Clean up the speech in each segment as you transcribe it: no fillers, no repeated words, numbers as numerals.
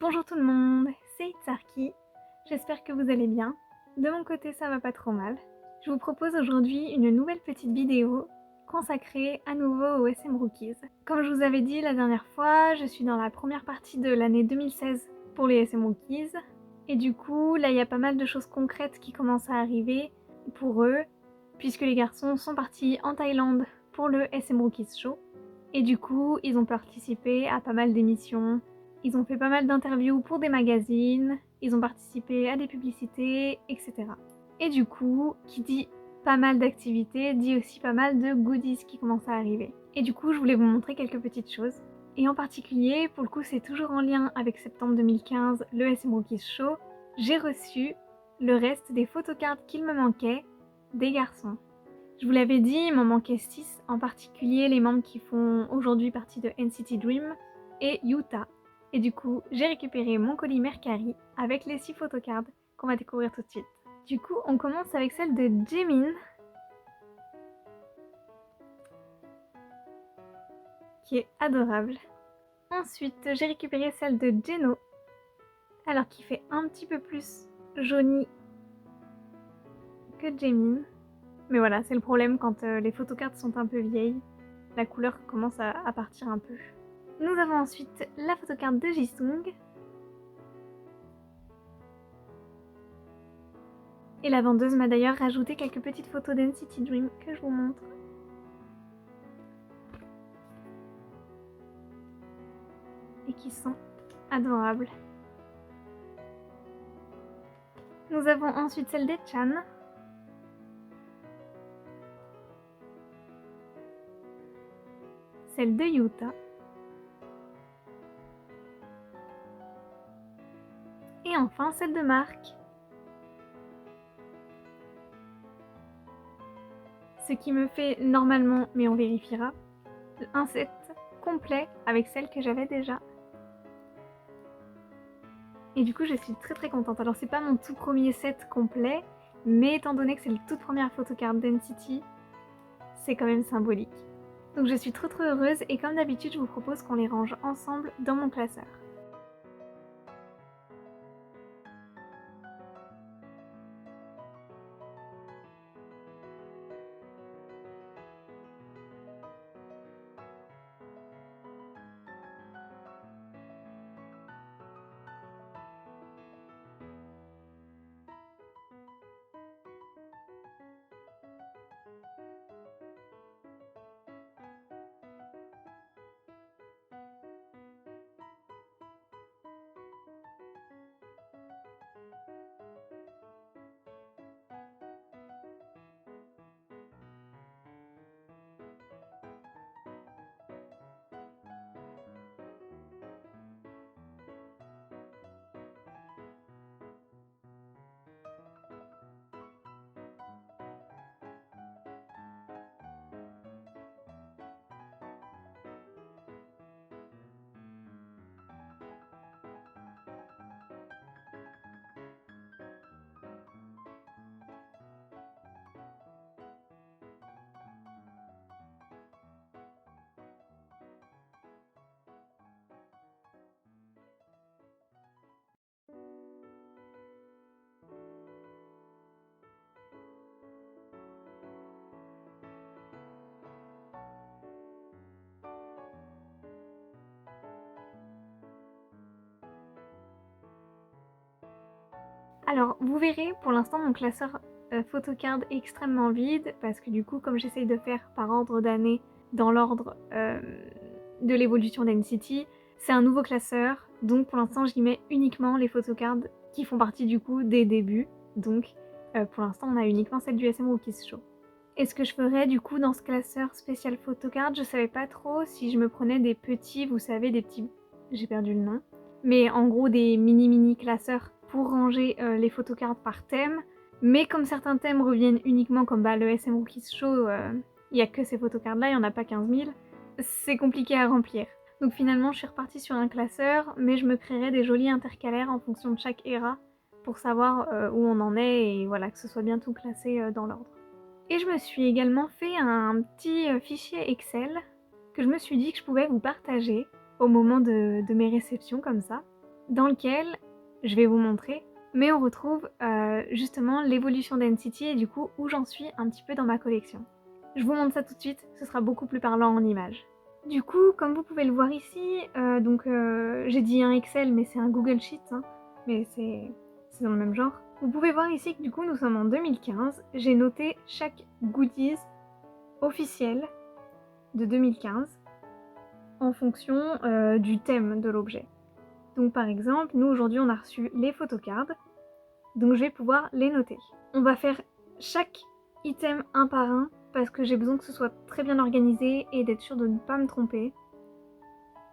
Bonjour tout le monde, c'est Itzarki, j'espère que vous allez bien. De mon côté ça va pas trop mal. Je vous propose aujourd'hui une nouvelle petite vidéo consacrée à nouveau aux SM Rookies. Comme je vous avais dit la dernière fois, je suis dans la première partie de l'année 2016 pour les SM Rookies. Et du coup, là il y a pas mal de choses concrètes qui commencent à arriver pour eux, puisque les garçons sont partis en Thaïlande pour le SM Rookies Show. Et du coup, ils ont participé à pas mal d'émissions. Ils ont fait pas mal d'interviews pour des magazines, ils ont participé à des publicités, etc. Et du coup, qui dit pas mal d'activités, dit aussi pas mal de goodies qui commencent à arriver. Et du coup, je voulais vous montrer quelques petites choses. Et en particulier, pour le coup, c'est toujours en lien avec septembre 2015, le SM Rookies Show, j'ai reçu le reste des photocards qu'il me manquait des garçons. Je vous l'avais dit, il m'en manquait 6, en particulier les membres qui font aujourd'hui partie de NCT Dream et Yuta. Et du coup, j'ai récupéré mon colis Mercari avec les 6 photocards qu'on va découvrir tout de suite. Du coup, on commence avec celle de Jimin, qui est adorable. Ensuite, j'ai récupéré celle de Jeno, alors qui fait un petit peu plus jauni que Jimin. Mais voilà, c'est le problème quand les photocards sont un peu vieilles, la couleur commence à partir un peu. Nous avons ensuite la photocarte de Jisung. Et la vendeuse m'a d'ailleurs rajouté quelques petites photos d'NCT Dream que je vous montre. Et qui sont adorables. Nous avons ensuite celle des Chan. Celle de Yuta. Et enfin celle de Mark. Ce qui me fait normalement, mais on vérifiera, un set complet avec celle que j'avais déjà. Et du coup je suis très contente. Alors c'est pas mon tout premier set complet, mais étant donné que c'est la toute première photocard d'NCT, c'est quand même symbolique. Donc je suis trop heureuse et comme d'habitude je vous propose qu'on les range ensemble dans mon classeur. Alors vous verrez pour l'instant mon classeur photocard est extrêmement vide parce que du coup comme j'essaye de faire par ordre d'année dans l'ordre de l'évolution d'NCT, c'est un nouveau classeur donc pour l'instant j'y mets uniquement les photocards qui font partie du coup des débuts, donc pour l'instant on a uniquement celle du SM Rookies Show. Et ce que je ferais du coup dans ce classeur spécial photocard, je savais pas trop si je me prenais des petits, vous savez, des petits, j'ai perdu le nom, mais en gros des mini classeurs pour ranger les photocards par thème. Mais comme certains thèmes reviennent uniquement comme le SM Rookies Show, il n'y a que ces photocards là, il n'y en a pas 15 000, c'est compliqué à remplir. Donc finalement je suis repartie sur un classeur, mais je me créerai des jolis intercalaires en fonction de chaque era pour savoir où on en est et voilà, que ce soit bien tout classé dans l'ordre. Et je me suis également fait un petit fichier Excel que je me suis dit que je pouvais vous partager au moment de mes réceptions comme ça. dans lequel je vais vous montrer, mais on retrouve justement l'évolution d'NCT et du coup où j'en suis un petit peu dans ma collection. Je vous montre ça tout de suite, ce sera beaucoup plus parlant en images. Du coup, comme vous pouvez le voir ici, j'ai dit un Excel mais c'est un Google Sheet, hein, mais c'est dans le même genre. Vous pouvez voir ici que du coup nous sommes en 2015, j'ai noté chaque goodies officiel de 2015 en fonction du thème de l'objet. Donc par exemple, nous aujourd'hui on a reçu les photocards, donc je vais pouvoir les noter. On va faire chaque item un par un parce que j'ai besoin que ce soit très bien organisé et d'être sûr de ne pas me tromper.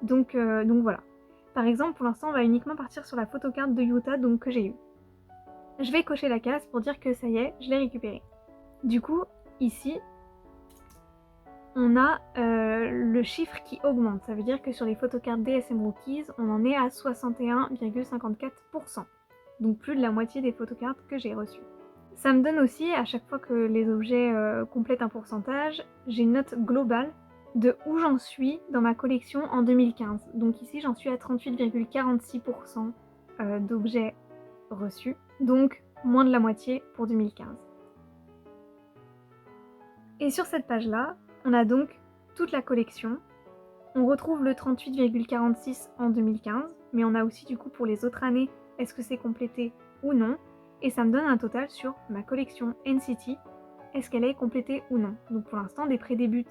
Donc voilà. Par exemple, pour l'instant, on va uniquement partir sur la photocard de Yuta donc, que j'ai eue. Je vais cocher la case pour dire que ça y est, je l'ai récupérée. Du coup, ici, on a le chiffre qui augmente. Ça veut dire que sur les photocards DSM Rookies, on en est à 61,54%. Donc plus de la moitié des photocards que j'ai reçues. Ça me donne aussi, à chaque fois que les objets complètent un pourcentage, j'ai une note globale de où j'en suis dans ma collection en 2015. Donc ici, j'en suis à 38,46% d'objets reçus, donc moins de la moitié pour 2015. Et sur cette page-là, on a donc toute la collection. On retrouve le 38,46 en 2015, mais on a aussi du coup pour les autres années, est-ce que c'est complété ou non. Et ça me donne un total sur ma collection NCT, est-ce qu'elle est complétée ou non. Donc pour l'instant, des prédébuts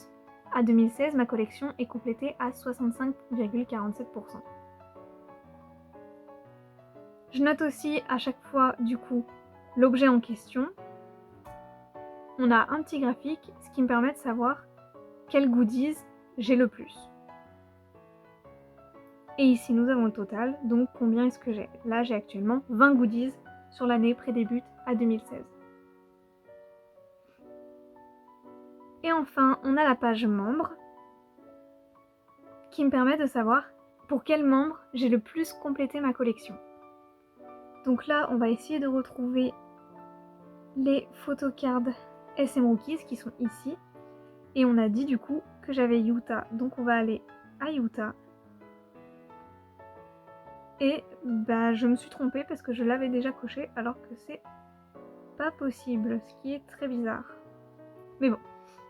à 2016, ma collection est complétée à 65,47%. Je note aussi à chaque fois du coup l'objet en question. On a un petit graphique, ce qui me permet de savoir quels goodies j'ai le plus. Et ici nous avons le total, donc combien est-ce que j'ai? Là j'ai actuellement 20 goodies sur l'année pré-début à 2016. Et enfin on a la page membres qui me permet de savoir pour quel membre j'ai le plus complété ma collection. Donc là on va essayer de retrouver les photocards SM Rookies qui sont ici. Et on a dit du coup que j'avais Yuta, donc on va aller à Yuta. Et bah je me suis trompée parce que je l'avais déjà coché alors que c'est pas possible, ce qui est très bizarre. Mais bon,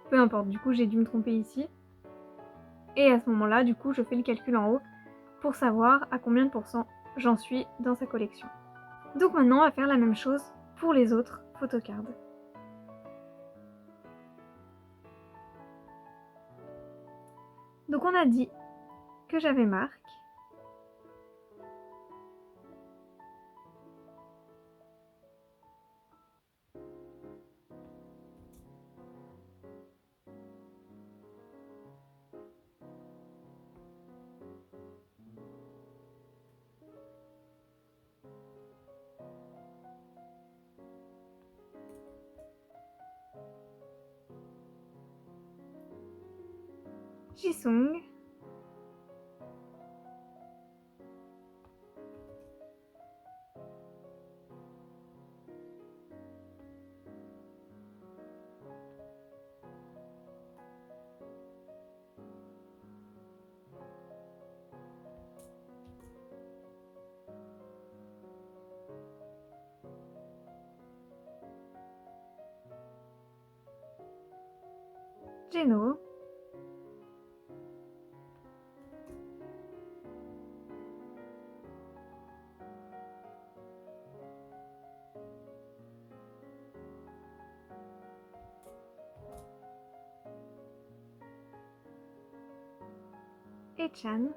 peu importe, du coup j'ai dû me tromper ici. Et à ce moment-là, du coup je fais le calcul en haut pour savoir à combien de pourcents j'en suis dans sa collection. Donc maintenant on va faire la même chose pour les autres photocards. Donc on a dit que j'avais Marc. Jisung. Geno. Et Chan.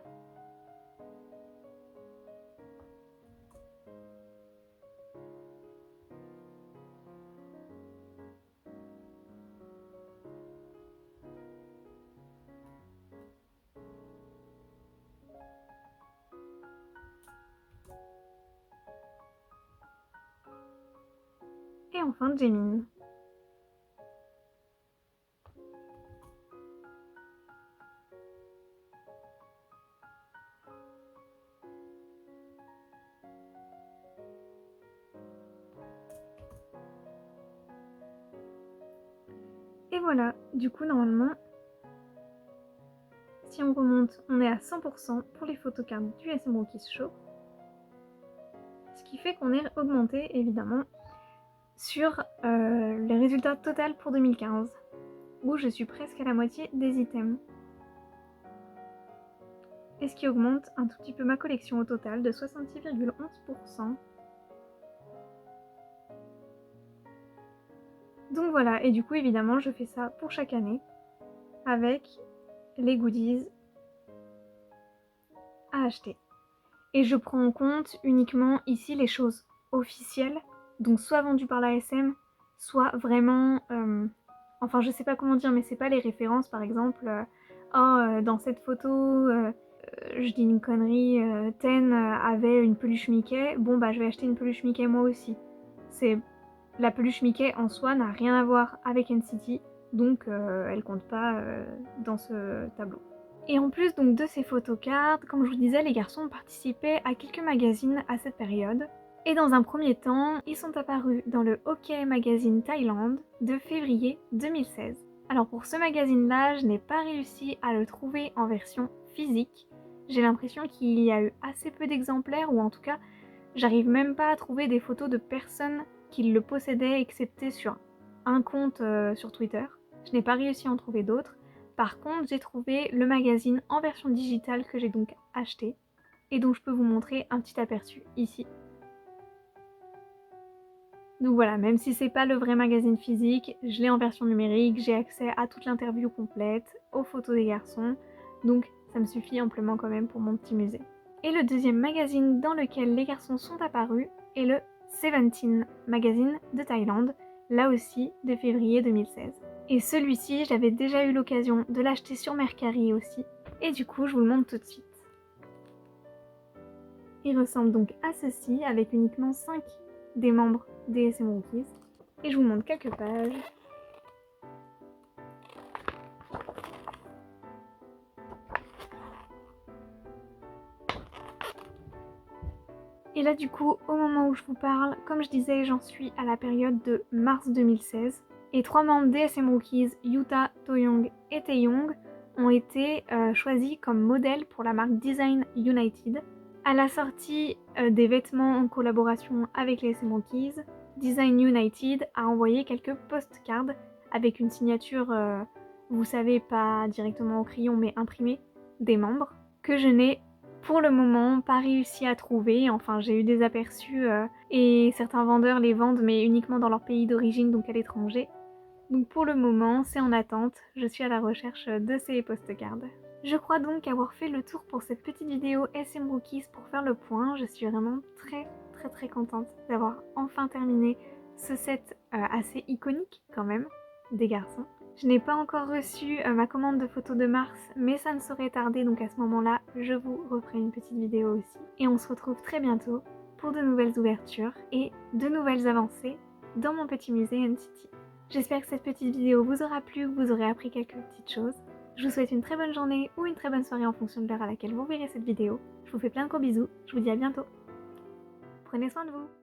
Et enfin Jaemin. Et voilà, du coup normalement, si on remonte, on est à 100% pour les photocards du SM Rookies Show. qui fait qu'on est augmenté évidemment sur les résultats total pour 2015, où je suis presque à la moitié des items. Et ce qui augmente un tout petit peu ma collection au total de 66,11%. Donc voilà, et du coup évidemment je fais ça pour chaque année avec les goodies à acheter. Et je prends en compte uniquement ici les choses officielles, donc soit vendues par l'ASM, soit vraiment... enfin je sais pas comment dire, mais c'est pas les références par exemple, dans cette photo, je dis une connerie, Ten avait une peluche Mickey, bon bah je vais acheter une peluche Mickey moi aussi. La peluche Mickey en soi n'a rien à voir avec NCT, donc elle compte pas dans ce tableau. Et en plus donc de ces photocards, comme je vous disais, les garçons ont participé à quelques magazines à cette période. Et dans un premier temps, ils sont apparus dans le OK Magazine Thaïlande de février 2016. Alors pour ce magazine-là, je n'ai pas réussi à le trouver en version physique. J'ai l'impression qu'il y a eu assez peu d'exemplaires, ou en tout cas, j'arrive même pas à trouver des photos de personnes qui le possédaient, excepté sur un compte sur Twitter. Je n'ai pas réussi à en trouver d'autres. Par contre, j'ai trouvé le magazine en version digitale que j'ai donc acheté et dont je peux vous montrer un petit aperçu ici. Donc voilà, même si c'est pas le vrai magazine physique, je l'ai en version numérique, j'ai accès à toute l'interview complète, aux photos des garçons, donc ça me suffit amplement quand même pour mon petit musée. Et le deuxième magazine dans lequel les garçons sont apparus est le Seventeen magazine de Thaïlande, là aussi de février 2016. Et celui-ci, j'avais déjà eu l'occasion de l'acheter sur Mercari aussi, et du coup je vous le montre tout de suite. Il ressemble donc à ceci, avec uniquement 5 des membres des SM Rookies, et je vous montre quelques pages. Et là du coup, au moment où je vous parle, comme je disais, j'en suis à la période de mars 2016. Et 3 membres des SM Rookies, Yuta, Toyoung et Taeyong, ont été choisis comme modèles pour la marque Design United. À la sortie des vêtements en collaboration avec les SM Rookies, Design United a envoyé quelques postcards avec une signature, vous savez, pas directement au crayon mais imprimée, des membres, que je n'ai pour le moment pas réussi à trouver. Enfin j'ai eu des aperçus et certains vendeurs les vendent mais uniquement dans leur pays d'origine, donc à l'étranger. Donc pour le moment c'est en attente, je suis à la recherche de ces postcards. Je crois donc avoir fait le tour pour cette petite vidéo SM Rookies pour faire le point. Je suis vraiment très contente d'avoir enfin terminé ce set assez iconique quand même des garçons. Je n'ai pas encore reçu ma commande de photos de mars, mais ça ne saurait tarder, donc à ce moment-là, je vous referai une petite vidéo aussi. Et on se retrouve très bientôt pour de nouvelles ouvertures et de nouvelles avancées dans mon petit musée NCT. J'espère que cette petite vidéo vous aura plu, que vous aurez appris quelques petites choses. Je vous souhaite une très bonne journée ou une très bonne soirée en fonction de l'heure à laquelle vous verrez cette vidéo. Je vous fais plein de gros bisous, je vous dis à bientôt. Prenez soin de vous.